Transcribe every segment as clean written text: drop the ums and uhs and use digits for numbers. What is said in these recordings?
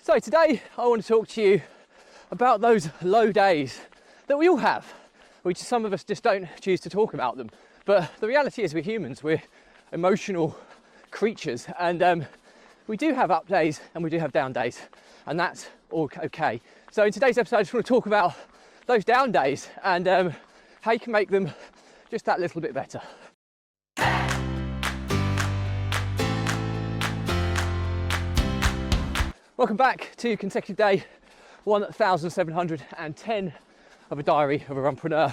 So today I want to talk to you about those low days that we all have, which some of us just don't choose to talk about them. But the reality is we're humans, we're emotional creatures, and we do have up days and we do have down days, and that's all okay. So in today's episode I just want to talk about those down days and how you can make them just that little bit better. Welcome back to consecutive day 1710 of a diary of a runpreneur.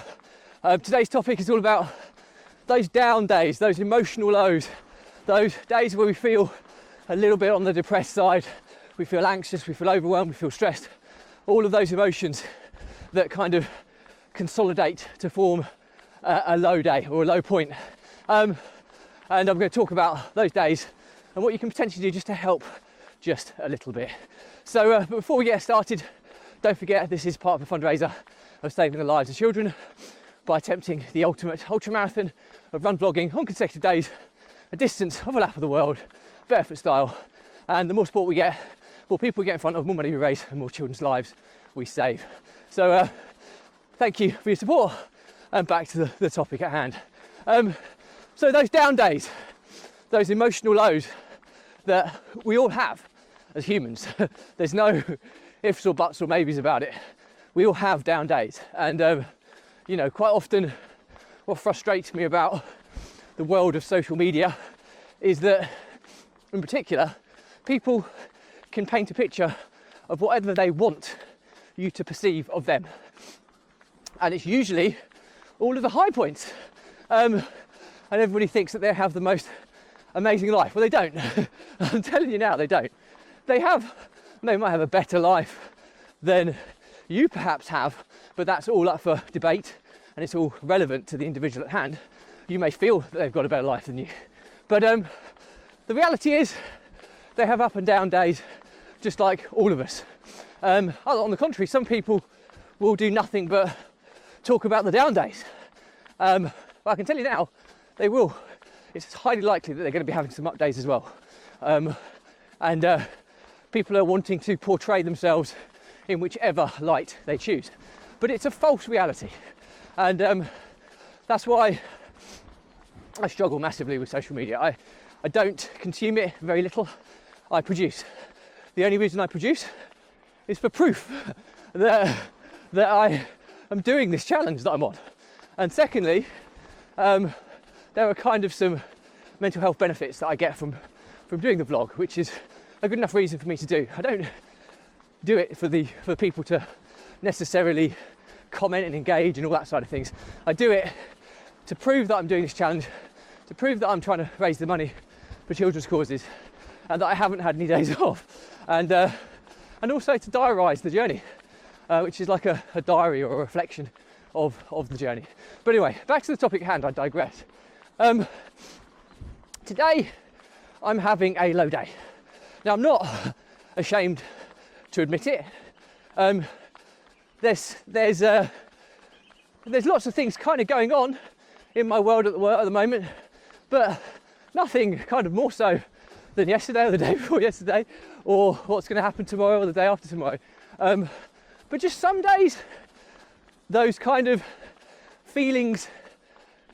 Today's topic is all about those down days, those emotional lows, those days where we feel a little bit on the depressed side, we feel anxious, we feel overwhelmed, we feel stressed, all of those emotions that kind of consolidate to form a low day or a low point. And I'm going to talk about those days and what you can potentially do just to help just a little bit. So but before we get started, don't forget this is part of a fundraiser of saving the lives of children by attempting the ultimate ultra marathon of run vlogging on consecutive days, a distance of a lap of the world, barefoot style. And the more support we get, more people we get in front of, more money we raise, and more children's lives we save. So thank you for your support, and back to the topic at hand. So those down days, those emotional lows that we all have as humans, there's no ifs or buts or maybes about it. We all have down days, and you know, quite often what frustrates me about the world of social media is that, in particular, people can paint a picture of whatever they want you to perceive of them, and it's usually all of the high points, and everybody thinks that they have the most amazing life. Well, they don't. I'm telling you now, they don't. They might have a better life than you perhaps have, but that's all up for debate, and it's all relevant to the individual at hand. You may feel that they've got a better life than you, but the reality is they have up and down days just like all of us. On the contrary, some people will do nothing but talk about the down days. But I can tell you now, they will. It's highly likely that they're going to be having some up days as well. And people are wanting to portray themselves in whichever light they choose. But it's a false reality. And that's why I struggle massively with social media. I don't consume it very little. I produce. The only reason I produce is for proof that I am doing this challenge that I'm on. And secondly, there are kind of some mental health benefits that I get from doing the vlog, which is a good enough reason for me to do. I don't do it for people to necessarily comment and engage and all that side of things. I do it to prove that I'm doing this challenge, to prove that I'm trying to raise the money for children's causes, and that I haven't had any days off, and also to diarise the journey, which is like a diary or a reflection of the journey. But anyway, back to the topic at hand. I digress. Today I'm having a low day. Now, I'm not ashamed to admit it. There's lots of things kind of going on in my world at the moment, but nothing kind of more so than yesterday or the day before yesterday, or what's going to happen tomorrow or the day after tomorrow. But just some days, those kind of feelings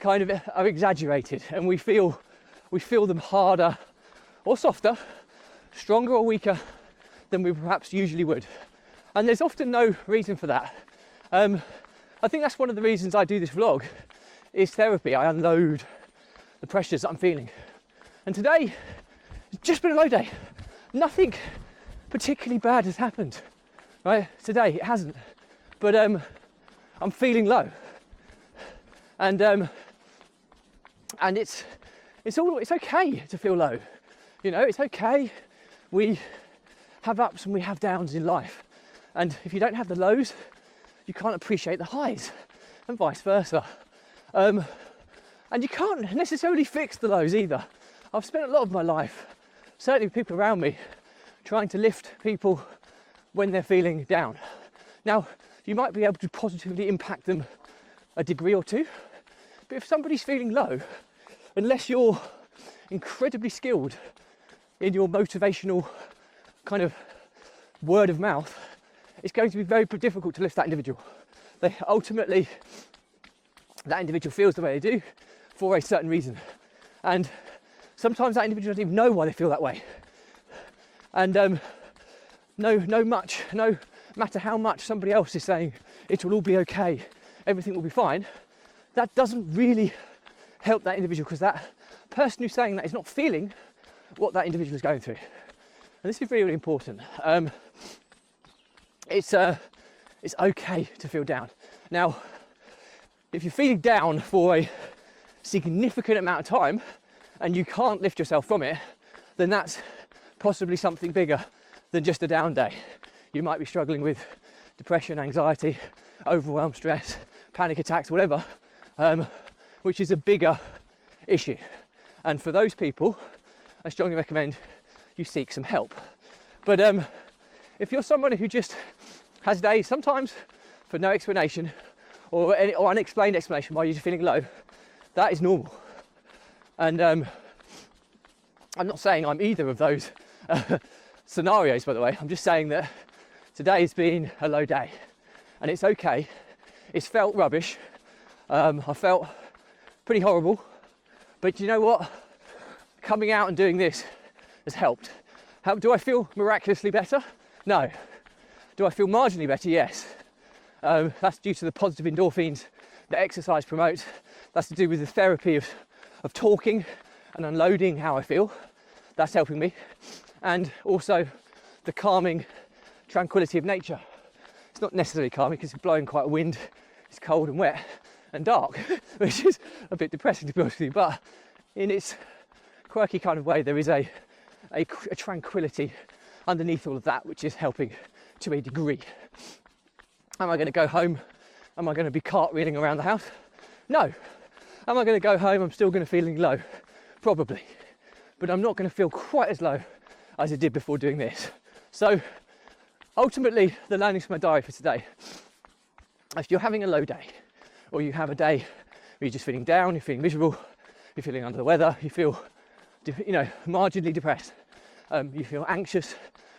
kind of are exaggerated, and we feel them harder or softer, stronger or weaker than we perhaps usually would. And there's often no reason for that. I think that's one of the reasons I do this vlog, is therapy. I unload the pressures that I'm feeling. And today, it's just been a low day. Nothing particularly bad has happened, right? Today, it hasn't. But I'm feeling low. And it's okay to feel low. You know, it's okay. We have ups and we have downs in life. And if you don't have the lows, you can't appreciate the highs, and vice versa. And you can't necessarily fix the lows either. I've spent a lot of my life, certainly with people around me, trying to lift people when they're feeling down. Now, you might be able to positively impact them a degree or two, but if somebody's feeling low, unless you're incredibly skilled in your motivational kind of word of mouth, it's going to be very difficult to lift that individual. Ultimately, that individual feels the way they do for a certain reason. And sometimes that individual doesn't even know why they feel that way. And no matter how much somebody else is saying it will all be okay, everything will be fine, that doesn't really help that individual, because that person who's saying that is not feeling what that individual is going through. And this is really, really important. It's okay to feel down. Now, if you're feeling down for a significant amount of time and you can't lift yourself from it, then that's possibly something bigger than just a down day. You might be struggling with depression, anxiety, overwhelm, stress, panic attacks, whatever, which is a bigger issue. And for those people, I strongly recommend you seek some help. But if you're somebody who just has days, sometimes for no explanation or unexplained explanation why you're just feeling low, that is normal. And I'm not saying I'm either of those scenarios, by the way. I'm just saying that today has been a low day, and it's okay. It's felt rubbish. I felt pretty horrible, but you know what? Coming out and doing this has helped. Do I feel miraculously better? No. Do I feel marginally better? Yes. That's due to the positive endorphins that exercise promotes. That's to do with the therapy of talking and unloading how I feel. That's helping me. And also the calming tranquility of nature. It's not necessarily calming because it's blowing quite a wind, it's cold and wet and dark, which is a bit depressing, to be honest with you, but in its quirky kind of way, there is a tranquility underneath all of that, which is helping to a degree. Am I going to go home? Am I going to be cartwheeling around the house? No. Am I going to go home? I'm still going to feeling low, probably, but I'm not going to feel quite as low as I did before doing this. So ultimately, the learnings from my diary for today: if you're having a low day, or you have a day where you're just feeling down, you're feeling miserable, you're feeling under the weather, you feel, marginally depressed, you feel anxious,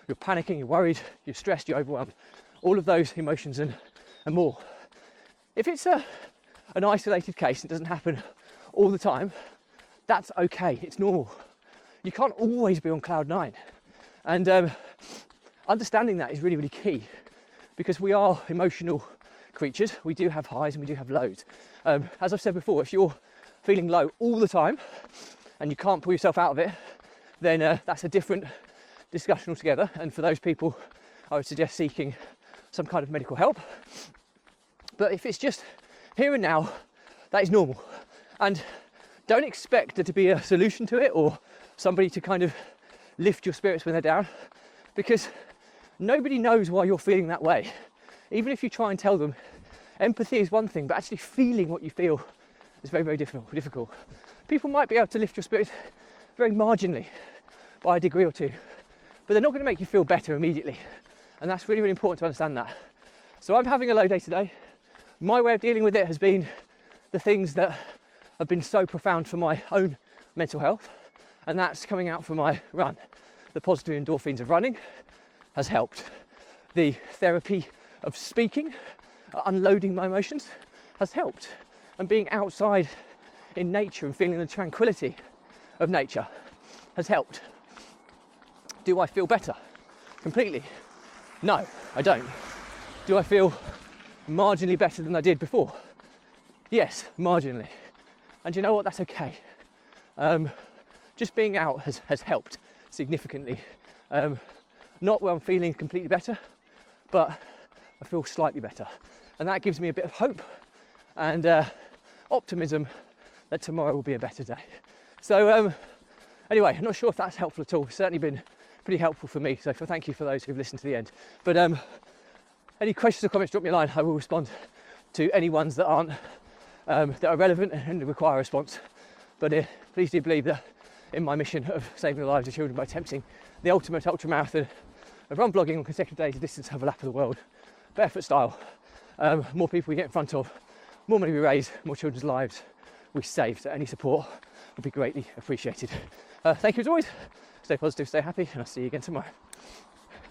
you're panicking, you're worried, you're stressed, you're overwhelmed, all of those emotions and more. If it's an isolated case, it doesn't happen all the time, that's okay, it's normal. You can't always be on cloud nine. And understanding that is really, really key, because we are emotional creatures. We do have highs and we do have lows. As I've said before, if you're feeling low all the time and you can't pull yourself out of it, then that's a different discussion altogether. And for those people, I would suggest seeking some kind of medical help. But if it's just here and now, that is normal. And don't expect there to be a solution to it or somebody to kind of lift your spirits when they're down, because nobody knows why you're feeling that way. Even if you try and tell them, empathy is one thing, but actually feeling what you feel is very, very difficult. People might be able to lift your spirits very marginally by a degree or two, but they're not going to make you feel better immediately. And that's really, really important to understand that. So I'm having a low day today. My way of dealing with it has been the things that have been so profound for my own mental health, and that's coming out for my run. The positive endorphins of running has helped. The therapy of speaking, unloading my emotions, has helped. And being outside in nature and feeling the tranquility of nature has helped. Do I feel better? Completely? No, I don't. Do I feel marginally better than I did before? Yes, marginally. And you know what? That's okay. Just being out has helped significantly. Not where I'm feeling completely better, but I feel slightly better. And that gives me a bit of hope and optimism that tomorrow will be a better day. So anyway, I'm not sure if that's helpful at all. It's certainly been pretty helpful for me. So thank you for those who've listened to the end. But any questions or comments, drop me a line. I will respond to any ones that aren't that are relevant and require a response. But please do believe that in my mission of saving the lives of children by attempting the ultimate ultramarathon of run vlogging on consecutive days, a distance of a lap of the world, barefoot style, more people we get in front of, more money we raise, more children's lives we save. So any support would be greatly appreciated. Thank you as always. Stay positive, stay happy, and I'll see you again tomorrow.